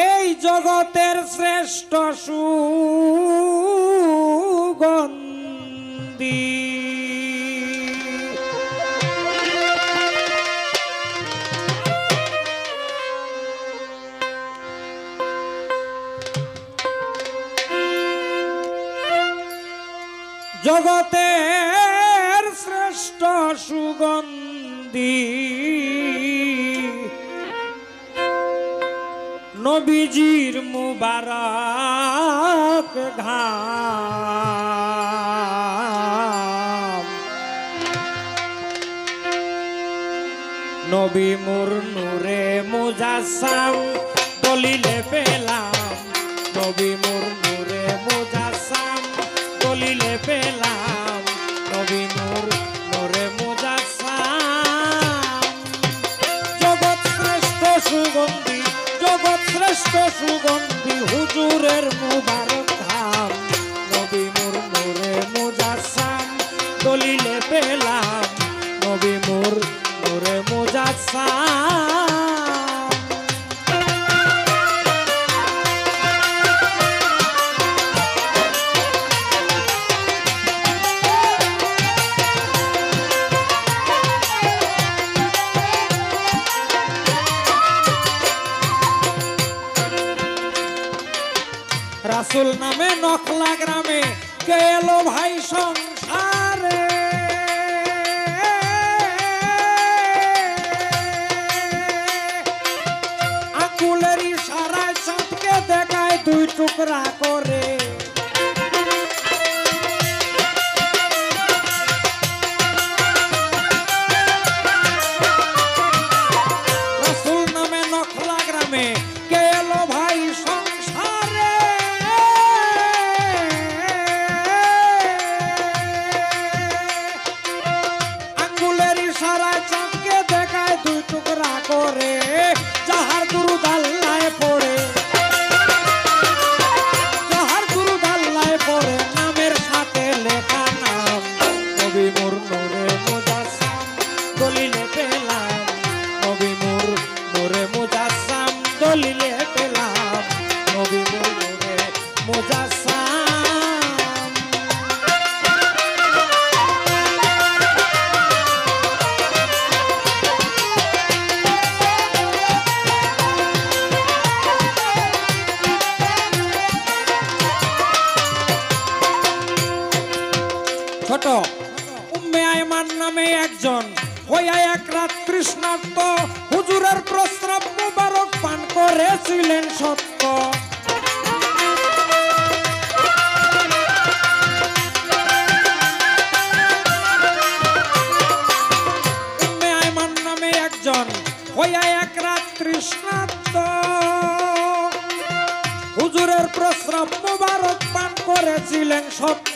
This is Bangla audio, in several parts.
এই জগতের শ্রেষ্ঠ সুগন্ধি জগতের শ্রেষ্ঠ সুগন্ধি নবীজির মুবারক ঘাম নবী মোর নূরে মুজাসসাম দলিলে পেলাম নবী মোর নূরে মুজাসসাম দলিলে পেলাম নবী মোর নূরে মুজাসসাম জগৎ শ্রেষ্ঠ সুগন্ধি জগৎ শ্রেষ্ঠ সুগন্ধি হুজুরের মুবারক ধাম নবী মোর নূরে মুজাসসাম দলিলে পেলাম নবী মোর নূরে মুজাসসাম রাসূল নামে নখলা গ্রামে গেল ভাই সংসারে আকুলের ইশারায় চাঁদকে দেখায় দুই টুকরা করে রাসূল নামে নখলা গ্রামে গেল ভাই সংসারে করে যাহার দুরূদ আল্লাহে পড়ে যাহার দুরূদ আল্লাহে পড়ে নামের সাথে লেখা নাম নবী মোর নূরে মুজাসসাম দলিলে পেলাম নবী মোর নূরে মুজাসসাম দলিলে পেলাম নবী মোর নূরে মুজাসসাম ছোট উম্মে আয়মান নামে একজন হইয়া এক রাত তৃষ্ণার্ত হুজুরের প্রস্রাব মুবারক পান করেছিলেন সত্য উম্মে আয়মান নামে একজন হইয়া এক রাত তৃষ্ণার্ত হুজুরের প্রস্রাব মুবারক পান করেছিলেন সত্য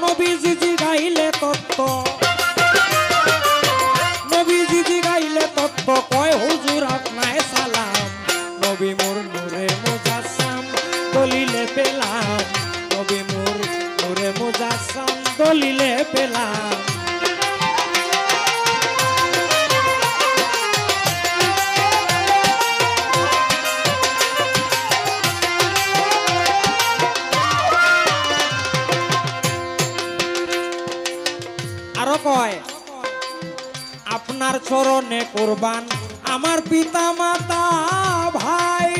নবীজি গাইলে তত্ত্ব নবীজি গাইলে তত্ত্ব কয় হুজুর আপনায় সালাম নবী মোর নূরে মুজাসসাম দলিলে পেলাম নবী মোর নূরে মুজাসসাম দলিলে পেলাম আরো কয় আপনার চরণে কুরবান আমার পিতা মাতা ভাই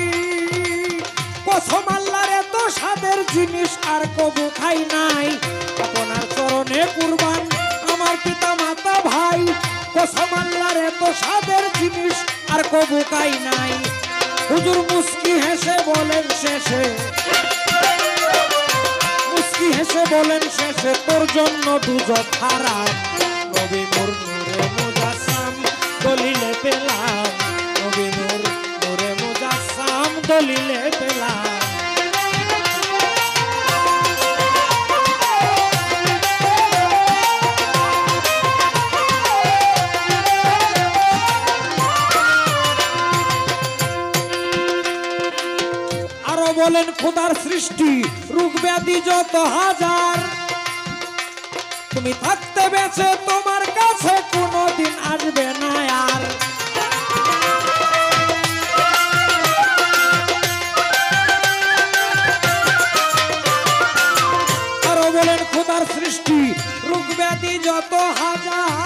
কসম আল্লাহর এত স্বাদের জিনিস আর কবু খাই নাই আপনার চরণে কুরবান আমার পিতা মাতা ভাই কসম আল্লাহর এত স্বাদের জিনিস আর কবু খাই নাই হুজুর মুস্কি হেসে বলেন শেষে মুস্কি হেসে বলেন শেষে তোর জন্য দুজক হারাম নবী মোর নূরে মুজাসসাম দলিলে পেলাম নবী মোর নূরে মুজাসসাম দলিলে পেলাম। আরো বলেন খোদার সৃষ্টি রোগ ব্যাধি যত হাজার, তুমি থাকতে বেঁচে তোমার কাছে কোনোদিন আসবে না আর। আরো বলেন খোদার সৃষ্টি রোগ ব্যাধি যত হাজার,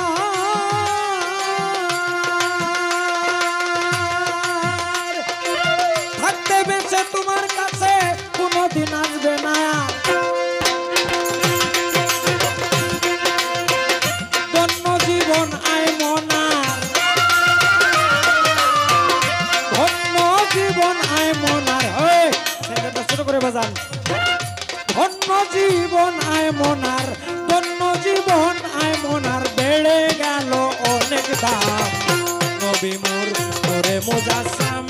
থাকতে বেঁচে তোমার কাছে কোনোদিন আসবে না আর। ধন্য জীবন আয় মনার, ধন্য জীবন আয় মনার, ছোট করে বাজান। ধন্য জীবন আয় মনার, ধন্য জীবন আয় মনার, বেড়ে গেল অনেক দাম। নবী মোর নূরে মুজাসসাম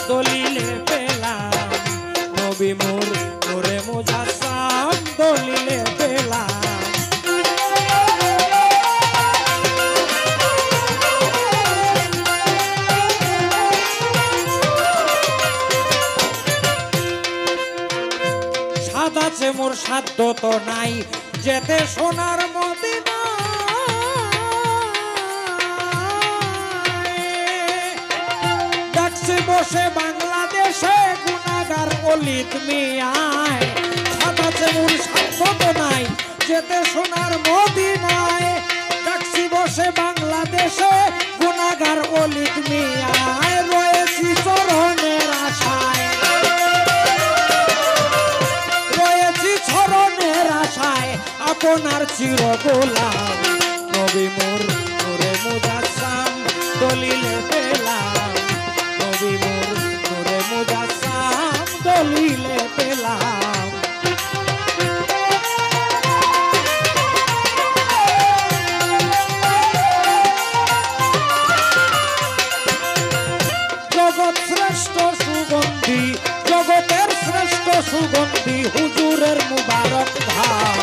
দলিলে পেলাম, নবী মোর নূরে মুজাসসাম দলিলে পেলাম। সাদ আছে মোর সাধ্য তো নাই যেতে সোনার মদিনা, ডাকছে বসে বাংলাদেশে গুনাহগার অলিদ মিয়ায়। সাদ আছে মোর সাধ্য তো নাই যেতে সোনার মদিনায়, ডাকছি বসে বাংলাদেশে গুনাহগার অলিদ মিয়ায়। রয়েছি চরণের আশায়, চরণের আশায় আপনার চির গোলাম। নবী মোর নূরে মুজাসসাম দলিলে পেলাম, নবী মোর নূরে মুজাসসাম দলিলে পেলাম। জগৎ শ্রেষ্ঠ সুগন্ধি, জগতের শ্রেষ্ঠ সুগন্ধি হুজুরের মুবারক ধাম।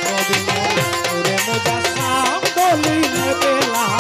নবী মোর নূরে মুজাসসাম দলিলে পেলাম।